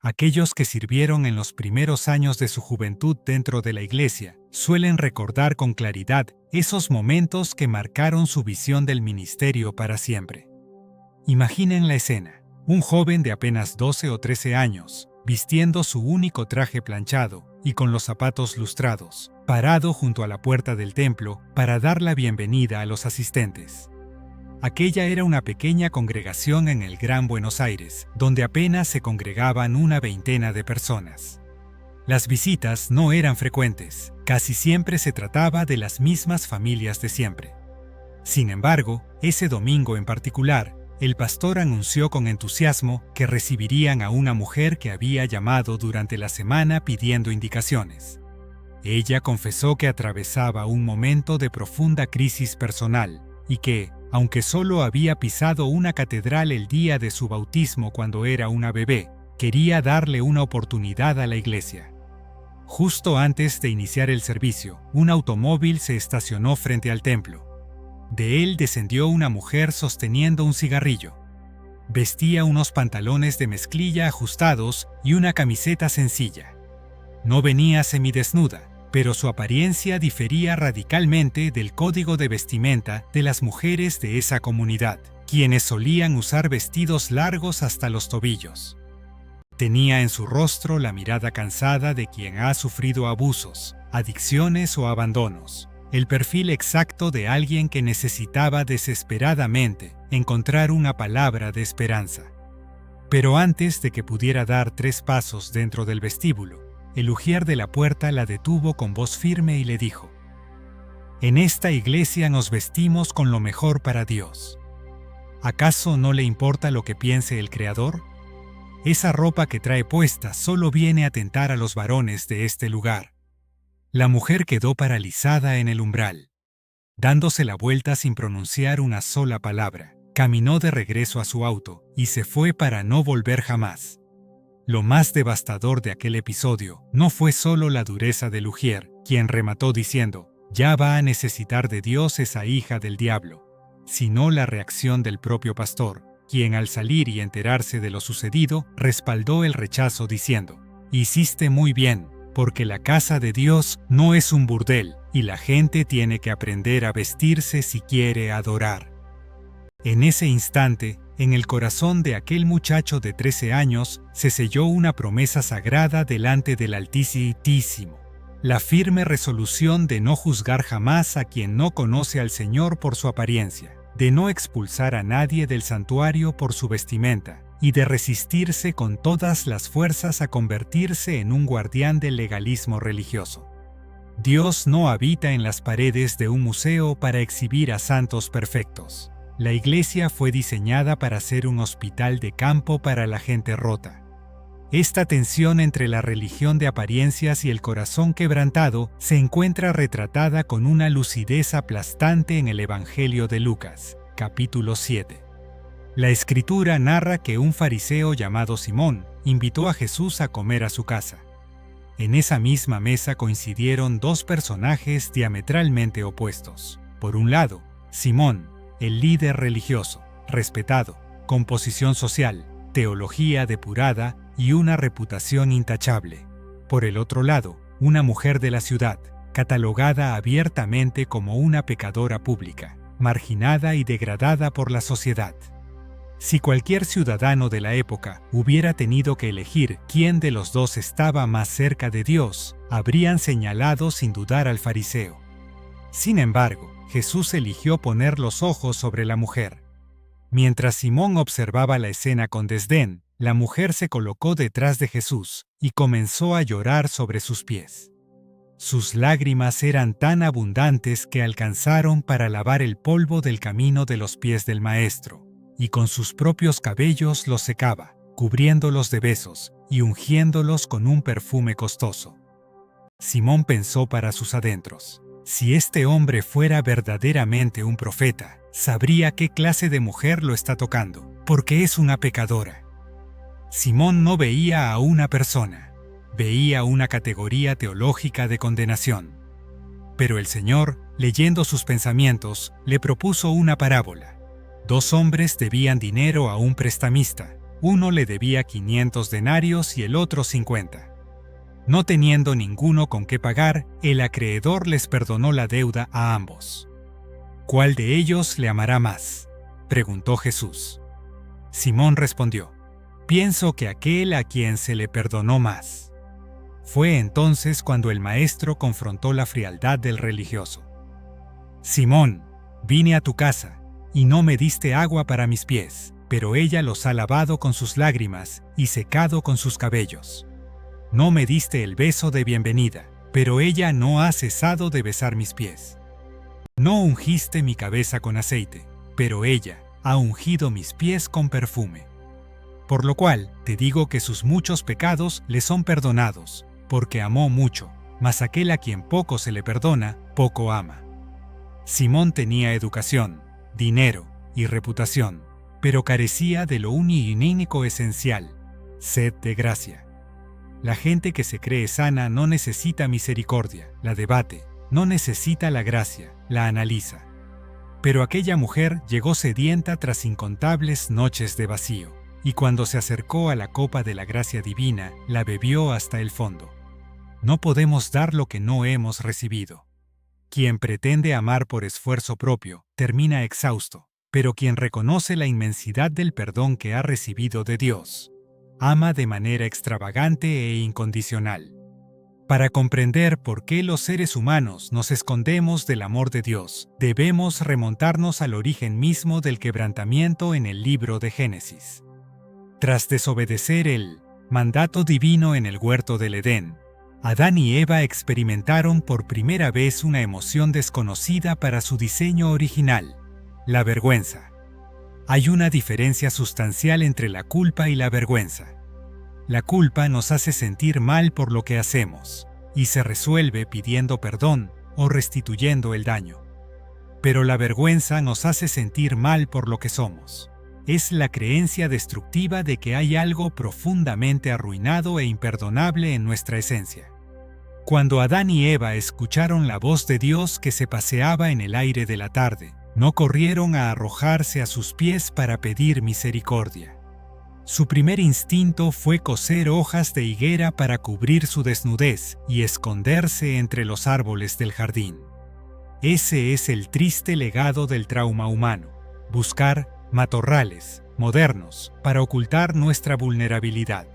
Aquellos que sirvieron en los primeros años de su juventud dentro de la iglesia suelen recordar con claridad esos momentos que marcaron su visión del ministerio para siempre. Imaginen la escena: un joven de apenas 12 o 13 años, vistiendo su único traje planchado y con los zapatos lustrados, parado junto a la puerta del templo para dar la bienvenida a los asistentes. Aquella era una pequeña congregación en el Gran Buenos Aires, donde apenas se congregaban una veintena de personas. Las visitas no eran frecuentes, casi siempre se trataba de las mismas familias de siempre. Sin embargo, ese domingo en particular, el pastor anunció con entusiasmo que recibirían a una mujer que había llamado durante la semana pidiendo indicaciones. Ella confesó que atravesaba un momento de profunda crisis personal y que, aunque solo había pisado una catedral el día de su bautismo cuando era una bebé, quería darle una oportunidad a la iglesia. Justo antes de iniciar el servicio, un automóvil se estacionó frente al templo. De él descendió una mujer sosteniendo un cigarrillo. Vestía unos pantalones de mezclilla ajustados y una camiseta sencilla. No venía semidesnuda, pero su apariencia difería radicalmente del código de vestimenta de las mujeres de esa comunidad, quienes solían usar vestidos largos hasta los tobillos. Tenía en su rostro la mirada cansada de quien ha sufrido abusos, adicciones o abandonos, el perfil exacto de alguien que necesitaba desesperadamente encontrar una palabra de esperanza. Pero antes de que pudiera dar 3 pasos dentro del vestíbulo, el ujier de la puerta la detuvo con voz firme y le dijo: «En esta iglesia nos vestimos con lo mejor para Dios. ¿Acaso no le importa lo que piense el Creador? Esa ropa que trae puesta solo viene a tentar a los varones de este lugar». La mujer quedó paralizada en el umbral. Dándose la vuelta sin pronunciar una sola palabra, caminó de regreso a su auto y se fue para no volver jamás. Lo más devastador de aquel episodio no fue solo la dureza del ujier, quien remató diciendo: «Ya va a necesitar de Dios esa hija del diablo», sino la reacción del propio pastor, quien al salir y enterarse de lo sucedido, respaldó el rechazo diciendo: «Hiciste muy bien, porque la casa de Dios no es un burdel y la gente tiene que aprender a vestirse si quiere adorar». En ese instante, en el corazón de aquel muchacho de 13 años, se selló una promesa sagrada delante del Altísimo. La firme resolución de no juzgar jamás a quien no conoce al Señor por su apariencia, de no expulsar a nadie del santuario por su vestimenta, y de resistirse con todas las fuerzas a convertirse en un guardián del legalismo religioso. Dios no habita en las paredes de un museo para exhibir a santos perfectos. La iglesia fue diseñada para ser un hospital de campo para la gente rota. Esta tensión entre la religión de apariencias y el corazón quebrantado se encuentra retratada con una lucidez aplastante en el Evangelio de Lucas, capítulo 7. La Escritura narra que un fariseo llamado Simón invitó a Jesús a comer a su casa. En esa misma mesa coincidieron 2 personajes diametralmente opuestos. Por un lado, Simón, el líder religioso, respetado, con posición social, teología depurada y una reputación intachable. Por el otro lado, una mujer de la ciudad, catalogada abiertamente como una pecadora pública, marginada y degradada por la sociedad. Si cualquier ciudadano de la época hubiera tenido que elegir quién de los 2 estaba más cerca de Dios, habrían señalado sin dudar al fariseo. Sin embargo, Jesús eligió poner los ojos sobre la mujer. Mientras Simón observaba la escena con desdén, la mujer se colocó detrás de Jesús y comenzó a llorar sobre sus pies. Sus lágrimas eran tan abundantes que alcanzaron para lavar el polvo del camino de los pies del Maestro, y con sus propios cabellos los secaba, cubriéndolos de besos y ungiéndolos con un perfume costoso. Simón pensó para sus adentros: si este hombre fuera verdaderamente un profeta, sabría qué clase de mujer lo está tocando, porque es una pecadora. Simón no veía a una persona, veía una categoría teológica de condenación. Pero el Señor, leyendo sus pensamientos, le propuso una parábola. 2 hombres debían dinero a un prestamista. Uno le debía 500 denarios y el otro 50. No teniendo ninguno con qué pagar, el acreedor les perdonó la deuda a ambos. ¿Cuál de ellos le amará más?, preguntó Jesús. Simón respondió: pienso que aquel a quien se le perdonó más. Fue entonces cuando el maestro confrontó la frialdad del religioso. Simón, vine a tu casa, y no me diste agua para mis pies, pero ella los ha lavado con sus lágrimas y secado con sus cabellos. No me diste el beso de bienvenida, pero ella no ha cesado de besar mis pies. No ungiste mi cabeza con aceite, pero ella ha ungido mis pies con perfume. Por lo cual te digo que sus muchos pecados le son perdonados, porque amó mucho, mas aquel a quien poco se le perdona, poco ama. Simón tenía educación, dinero y reputación, pero carecía de lo único esencial: sed de gracia. La gente que se cree sana no necesita misericordia, la debate, no necesita la gracia, la analiza. Pero aquella mujer llegó sedienta tras incontables noches de vacío, y cuando se acercó a la copa de la gracia divina, la bebió hasta el fondo. No podemos dar lo que no hemos recibido. Quien pretende amar por esfuerzo propio, termina exhausto, pero quien reconoce la inmensidad del perdón que ha recibido de Dios, ama de manera extravagante e incondicional. Para comprender por qué los seres humanos nos escondemos del amor de Dios, debemos remontarnos al origen mismo del quebrantamiento en el libro de Génesis. Tras desobedecer el mandato divino en el huerto del Edén, Adán y Eva experimentaron por primera vez una emoción desconocida para su diseño original: la vergüenza. Hay una diferencia sustancial entre la culpa y la vergüenza. La culpa nos hace sentir mal por lo que hacemos, y se resuelve pidiendo perdón o restituyendo el daño. Pero la vergüenza nos hace sentir mal por lo que somos. Es la creencia destructiva de que hay algo profundamente arruinado e imperdonable en nuestra esencia. Cuando Adán y Eva escucharon la voz de Dios que se paseaba en el aire de la tarde, no corrieron a arrojarse a sus pies para pedir misericordia. Su primer instinto fue coser hojas de higuera para cubrir su desnudez y esconderse entre los árboles del jardín. Ese es el triste legado del trauma humano: buscar matorrales modernos para ocultar nuestra vulnerabilidad.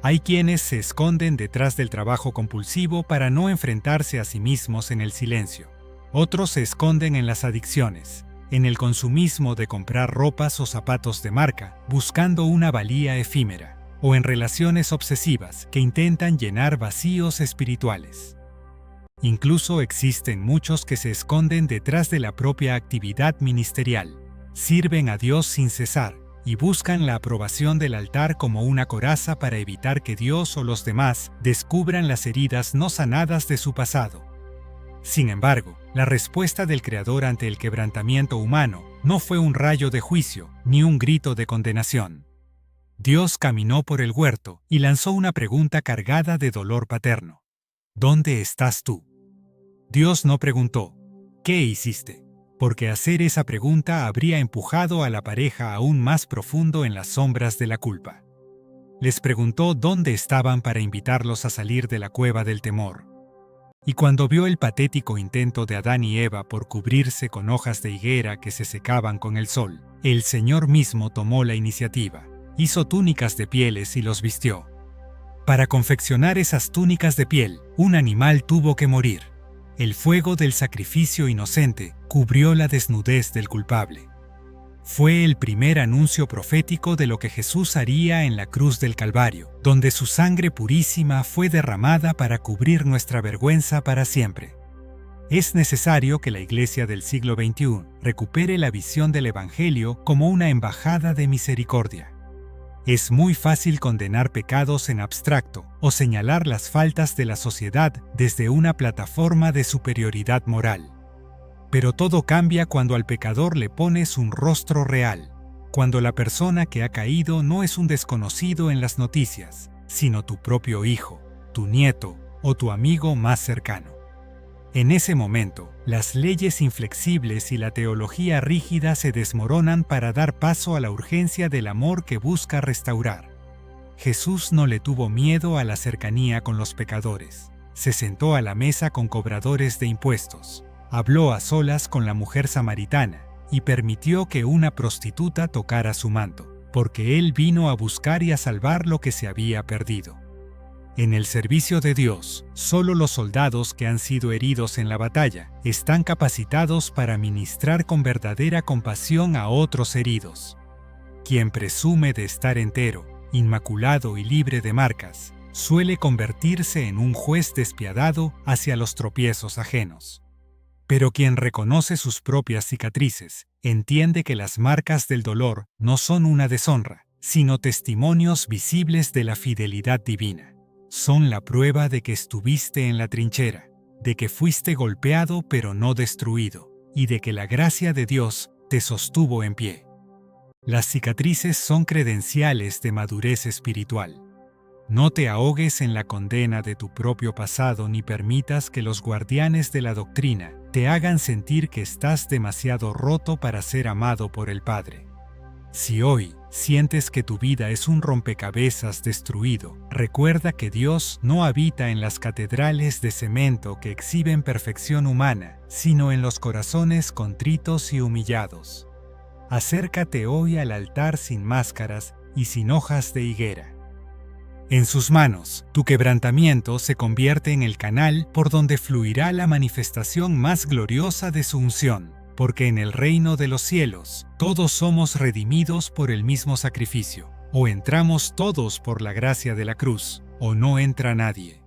Hay quienes se esconden detrás del trabajo compulsivo para no enfrentarse a sí mismos en el silencio. Otros se esconden en las adicciones, en el consumismo de comprar ropas o zapatos de marca, buscando una valía efímera, o en relaciones obsesivas que intentan llenar vacíos espirituales. Incluso existen muchos que se esconden detrás de la propia actividad ministerial. Sirven a Dios sin cesar y buscan la aprobación del altar como una coraza para evitar que Dios o los demás descubran las heridas no sanadas de su pasado. Sin embargo, la respuesta del Creador ante el quebrantamiento humano no fue un rayo de juicio ni un grito de condenación. Dios caminó por el huerto y lanzó una pregunta cargada de dolor paterno: ¿dónde estás tú? Dios no preguntó: ¿qué hiciste?, porque hacer esa pregunta habría empujado a la pareja aún más profundo en las sombras de la culpa. Les preguntó dónde estaban para invitarlos a salir de la cueva del temor. Y cuando vio el patético intento de Adán y Eva por cubrirse con hojas de higuera que se secaban con el sol, el Señor mismo tomó la iniciativa, hizo túnicas de pieles y los vistió. Para confeccionar esas túnicas de piel, un animal tuvo que morir. El fuego del sacrificio inocente cubrió la desnudez del culpable. Fue el primer anuncio profético de lo que Jesús haría en la cruz del Calvario, donde su sangre purísima fue derramada para cubrir nuestra vergüenza para siempre. Es necesario que la Iglesia del siglo XXI recupere la visión del Evangelio como una embajada de misericordia. Es muy fácil condenar pecados en abstracto o señalar las faltas de la sociedad desde una plataforma de superioridad moral. Pero todo cambia cuando al pecador le pones un rostro real, cuando la persona que ha caído no es un desconocido en las noticias, sino tu propio hijo, tu nieto o tu amigo más cercano. En ese momento, las leyes inflexibles y la teología rígida se desmoronan para dar paso a la urgencia del amor que busca restaurar. Jesús no le tuvo miedo a la cercanía con los pecadores. Se sentó a la mesa con cobradores de impuestos, habló a solas con la mujer samaritana y permitió que una prostituta tocara su manto, porque Él vino a buscar y a salvar lo que se había perdido. En el servicio de Dios, solo los soldados que han sido heridos en la batalla están capacitados para ministrar con verdadera compasión a otros heridos. Quien presume de estar entero, inmaculado y libre de marcas, suele convertirse en un juez despiadado hacia los tropiezos ajenos. Pero quien reconoce sus propias cicatrices, entiende que las marcas del dolor no son una deshonra, sino testimonios visibles de la fidelidad divina. Son la prueba de que estuviste en la trinchera, de que fuiste golpeado pero no destruido, y de que la gracia de Dios te sostuvo en pie. Las cicatrices son credenciales de madurez espiritual. No te ahogues en la condena de tu propio pasado ni permitas que los guardianes de la doctrina te hagan sentir que estás demasiado roto para ser amado por el Padre. Si hoy sientes que tu vida es un rompecabezas destruido, recuerda que Dios no habita en las catedrales de cemento que exhiben perfección humana, sino en los corazones contritos y humillados. Acércate hoy al altar sin máscaras y sin hojas de higuera. En sus manos, tu quebrantamiento se convierte en el canal por donde fluirá la manifestación más gloriosa de su unción, porque en el reino de los cielos todos somos redimidos por el mismo sacrificio. O entramos todos por la gracia de la cruz, o no entra nadie.